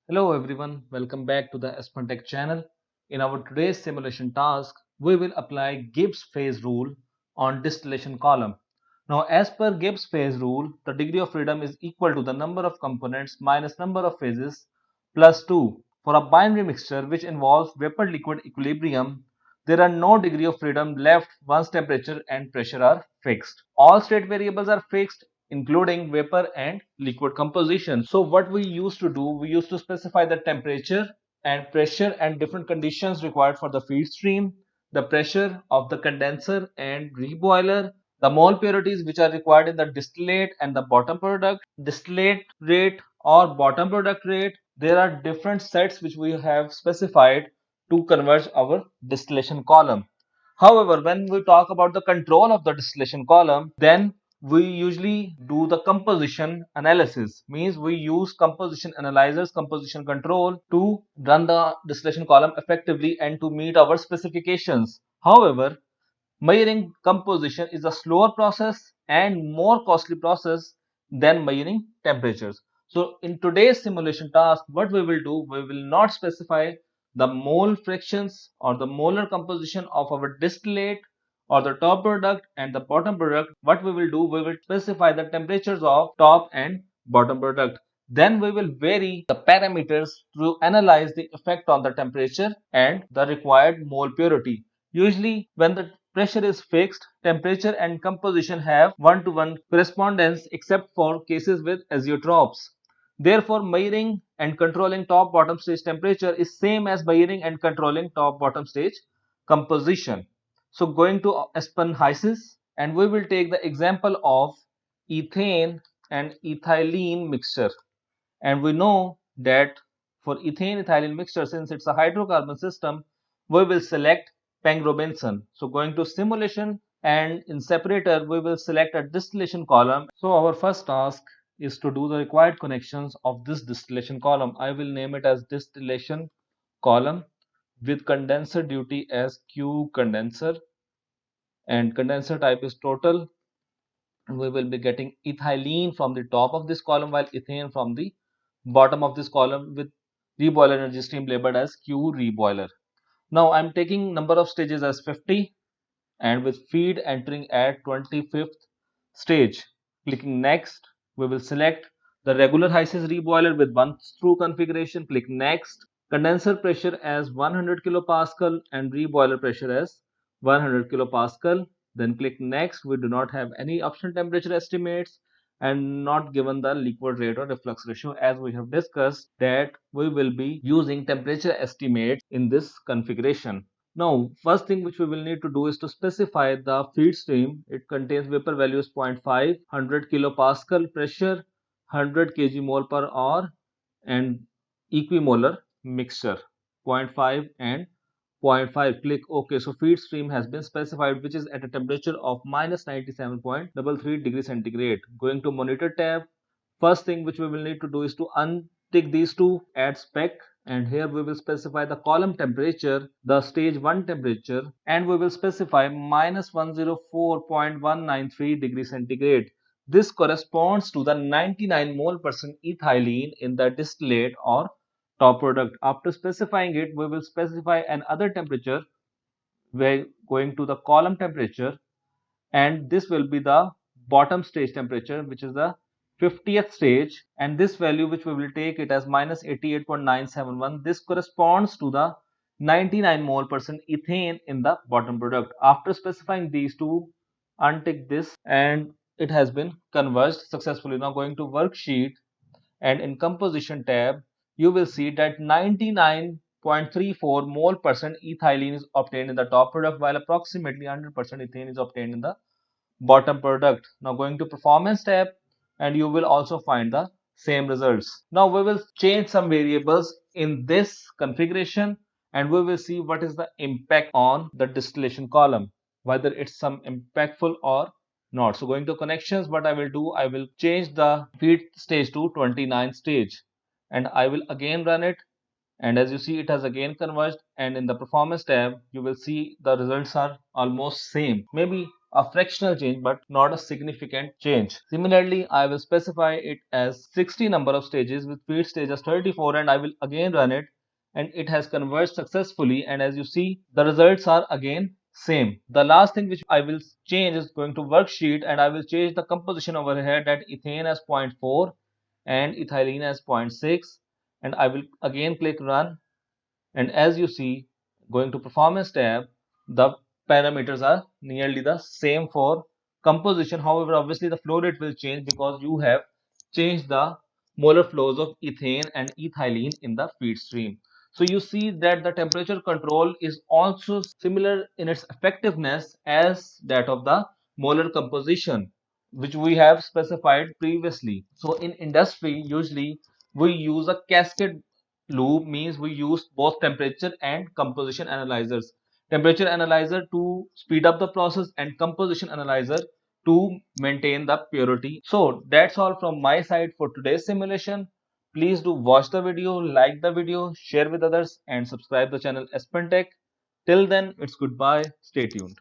Hello everyone, welcome back to the Aspen channel. In our today's simulation task, we will apply Gibbs Phase Rule on distillation column. Now as per Gibbs Phase Rule, the degree of freedom is equal to the number of components minus number of phases plus 2. For a binary mixture which involves vapor-liquid equilibrium, there are no degree of freedom left once temperature and pressure are fixed. All state variables are fixed including vapor and liquid composition. So what we used to do, we used to specify the temperature and pressure and different conditions required for the feed stream, the pressure of the condenser and reboiler, the mole purities which are required in the distillate and the bottom product, distillate rate or bottom product rate. There are different sets which we have specified to converge our distillation column. However, when we talk about the control of the distillation column, then we usually do the composition analysis. Means we use composition analyzers, composition control to run the distillation column effectively and to meet our specifications. However, measuring composition is a slower process and more costly process than measuring temperatures. So in today's simulation task, what we will do, we will not specify the mole fractions or the molar composition of our distillate or the top product and the bottom product. What we will do, we will specify the temperatures of top and bottom product. Then we will vary the parameters to analyze the effect on the temperature and the required mole purity. Usually when the pressure is fixed, temperature and composition have one-to-one correspondence except for cases with azeotrops. Therefore, measuring and controlling top-bottom stage temperature is same as measuring and controlling top-bottom stage composition. So going to Aspen HYSYS, and we will take the example of ethane and ethylene mixture. And we know that for ethane ethylene mixture, since it's a hydrocarbon system, we will select Peng-Robinson. So going to simulation, and in separator we will select a distillation column. So our first task is to do the required connections of this distillation column. I will name it as distillation column with condenser duty as Q condenser, and condenser type is total. We will be getting ethylene from the top of this column while ethane from the bottom of this column, with reboiler energy stream labeled as Q reboiler. Now I'm taking number of stages as 50 and with feed entering at 25th stage. Clicking next, we will select the regular HYSYS reboiler with one screw configuration. Click next. Condenser pressure as 100 kilopascal and reboiler pressure as 100 kilopascal. Then click next. We do not have any optional temperature estimates and not given the liquid rate or reflux ratio, as we have discussed that we will be using temperature estimates in this configuration. Now, first thing which we will need to do is to specify the feed stream. It contains vapor values 0.5, 100 kilopascal pressure, 100 kg mole per hour, and equimolar mixture 0.5 and 0.5. Click OK. So feed stream has been specified, which is at a temperature of minus 97.33 degrees centigrade. Going to monitor tab. First thing which we will need to do is to untick these two, add spec, and here we will specify the column temperature, the stage 1 temperature, and we will specify minus 104.193 degrees centigrade. This corresponds to the 99 mole percent ethylene in the distillate or top product. After specifying it, we will specify another temperature. We're going to the column temperature, and this will be the bottom stage temperature, which is the 50th stage, and this value which we will take it as minus 88.971. This corresponds to the 99 mole percent ethane in the bottom product. After specifying these two, untick this and it has been converged successfully. Now going to worksheet, and in composition tab you will see that 99.34 mole percent ethylene is obtained in the top product, while approximately 100% ethane is obtained in the bottom product. Now going to performance tab, and you will also find the same results. Now we will change some variables in this configuration and we will see what is the impact on the distillation column, whether it's some impactful or not. So going to connections, what I will do, I will change the feed stage to 29 stage and I will again run it, and as you see it has again converged, and in the performance tab you will see the results are almost same. Maybe a fractional change but not a significant change. Similarly, I will specify it as 60 number of stages with feed stage as 34, and I will again run it, and it has converged successfully, and as you see the results are again same. The last thing which I will change is going to worksheet, and I will change the composition over here, that ethane as 0.4 and ethylene as 0.6, and I will again click run, and as you see, going to performance tab, the parameters are nearly the same for composition. However, obviously the flow rate will change because you have changed the molar flows of ethane and ethylene in the feed stream. So you see that the temperature control is also similar in its effectiveness as that of the molar composition, which we have specified previously. So in industry, usually we use a cascade loop, means we use both temperature and composition analyzers. Temperature analyzer to speed up the process and composition analyzer to maintain the purity. So that's all from my side for today's simulation. Please do watch the video, like the video, share with others, and subscribe the channel Aspen Tech. Till then, it's goodbye. Stay tuned.